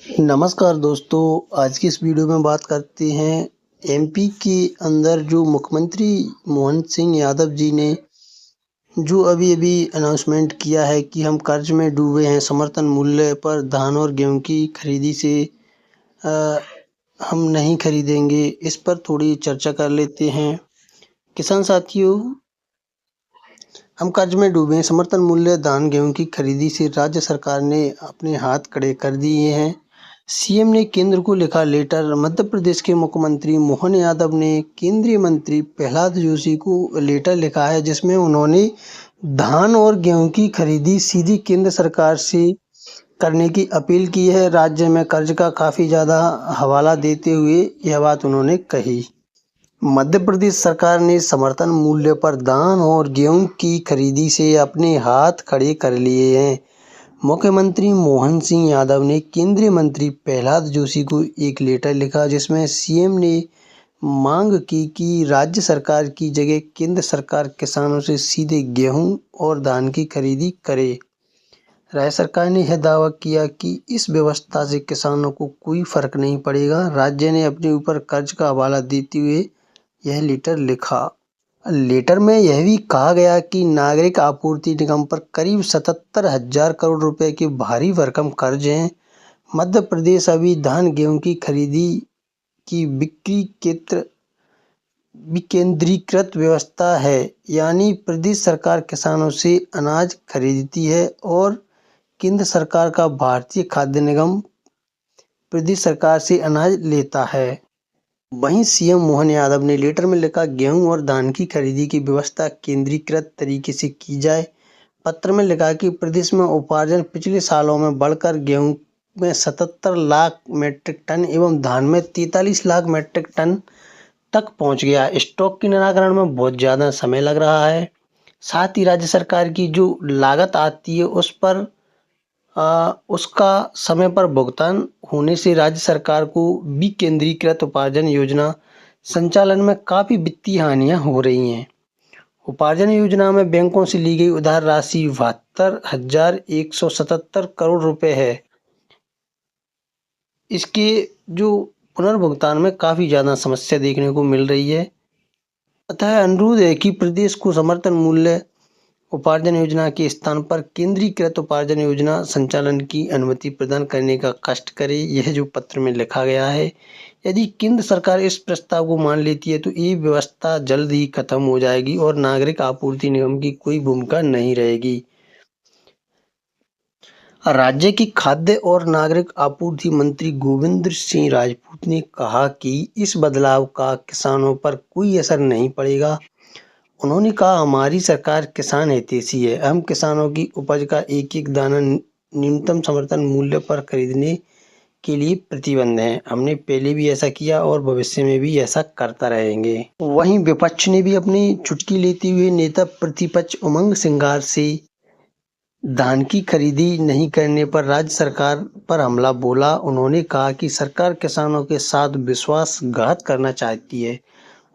नमस्कार दोस्तों, आज की इस वीडियो में बात करते हैं एमपी के अंदर जो मुख्यमंत्री मोहन सिंह यादव जी ने जो अभी-अभी अनाउंसमेंट किया है कि हम कर्ज में डूबे हैं, समर्थन मूल्य पर धान और गेहूं की खरीदी से अ, हम नहीं खरीदेंगे। इस पर थोड़ी चर्चा कर लेते हैं। किसान साथियों, हम कर्ज में डूबे हैं, समर्थन मूल्य धान गेहूं की खरीदी से राज्य सरकार ने अपने हाथ खड़े कर दिए हैं। सीएम ने केंद्र को लिखा लेटर। मध्य प्रदेश के मुख्यमंत्री मोहन यादव ने केंद्रीय मंत्री प्रहलाद जोशी को लेटर लिखा है, जिसमें उन्होंने धान और गेहूं की खरीदी सीधी केंद्र सरकार से करने की अपील की है। राज्य में कर्ज का काफ़ी ज़्यादा हवाला देते हुए यह बात उन्होंने कही। मध्य प्रदेश सरकार ने समर्थन मूल्य पर धान और गेहूं की खरीदी से अपने हाथ खड़े कर लिए हैं। मुख्यमंत्री मोहन सिंह यादव ने केंद्रीय मंत्री प्रहलाद जोशी को एक लेटर लिखा, जिसमें सीएम ने मांग की कि राज्य सरकार की जगह केंद्र सरकार किसानों से सीधे गेहूं और धान की खरीदी करे। राज्य सरकार ने यह दावा किया कि इस व्यवस्था से किसानों को कोई फर्क नहीं पड़ेगा। राज्य ने अपने ऊपर कर्ज का हवाला देते हुए यह लेटर लिखा। लेटर में यह भी कहा गया कि नागरिक आपूर्ति निगम पर करीब 77,000 करोड़ रुपए के भारी भरकम कर्ज हैं। मध्य प्रदेश अभी धान गेहूं की खरीदी की बिक्री विकेंद्रीकृत व्यवस्था है, यानी प्रदेश सरकार किसानों से अनाज खरीदती है और केंद्र सरकार का भारतीय खाद्य निगम प्रदेश सरकार से अनाज लेता है। वहीं सीएम मोहन यादव ने लेटर में लिखा, गेहूं और धान की खरीदी की व्यवस्था केंद्रीकृत तरीके से की जाए। पत्र में लिखा कि प्रदेश में उपार्जन पिछले सालों में बढ़कर गेहूं में 77 लाख मीट्रिक टन एवं धान में 43 लाख मीट्रिक टन तक पहुंच गया। स्टॉक के निराकरण में बहुत ज़्यादा समय लग रहा है। साथ ही राज्य सरकार की जो लागत आती है उस पर उसका समय पर भुगतान होने से राज्य सरकार को विकेंद्रीकृत उपार्जन योजना संचालन में काफ़ी वित्तीय हानियां हो रही हैं। उपार्जन योजना में बैंकों से ली गई उधार राशि 72,177 करोड़ रुपए है। इसके जो पुनर्भुगतान में काफ़ी ज़्यादा समस्या देखने को मिल रही है। अतः अनुरोध है कि प्रदेश को समर्थन मूल्य उपार्जन योजना के स्थान पर केंद्रीकृत उपार्जन योजना संचालन की अनुमति प्रदान करने का कष्ट करे। यह जो पत्र में लिखा गया है, यदि केंद्र सरकार इस प्रस्ताव को मान लेती है तो ये व्यवस्था जल्द ही खत्म हो जाएगी और नागरिक आपूर्ति निगम की कोई भूमिका नहीं रहेगी। राज्य के खाद्य और नागरिक आपूर्ति मंत्री गोविंद सिंह राजपूत ने कहा कि इस बदलाव का किसानों पर कोई असर नहीं पड़ेगा। उन्होंने कहा, हमारी सरकार किसान हितैषी है। हम किसानों की उपज का एक एक दाना न्यूनतम समर्थन मूल्य पर खरीदने के लिए प्रतिबद्ध हैं। हमने पहले भी ऐसा किया और भविष्य में भी ऐसा करता रहेंगे। वहीं विपक्ष ने भी अपनी चुटकी लेते हुए नेता प्रतिपक्ष उमंग सिंगार से धान की खरीदी नहीं करने पर राज्य सरकार पर हमला बोला। उन्होंने कहा कि सरकार किसानों के साथ विश्वासघात करना चाहती है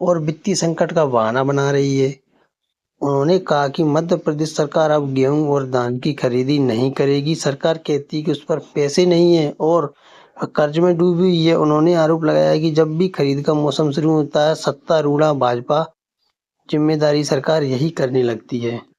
और वित्तीय संकट का बहाना बना रही है। उन्होंने कहा कि मध्य प्रदेश सरकार अब गेहूं और धान की खरीदी नहीं करेगी। सरकार कहती है कि उस पर पैसे नहीं है और कर्ज में डूबी हुई है। उन्होंने आरोप लगाया कि जब भी खरीद का मौसम शुरू होता है, सत्तारूढ़ भाजपा जिम्मेदारी सरकार यही करने लगती है।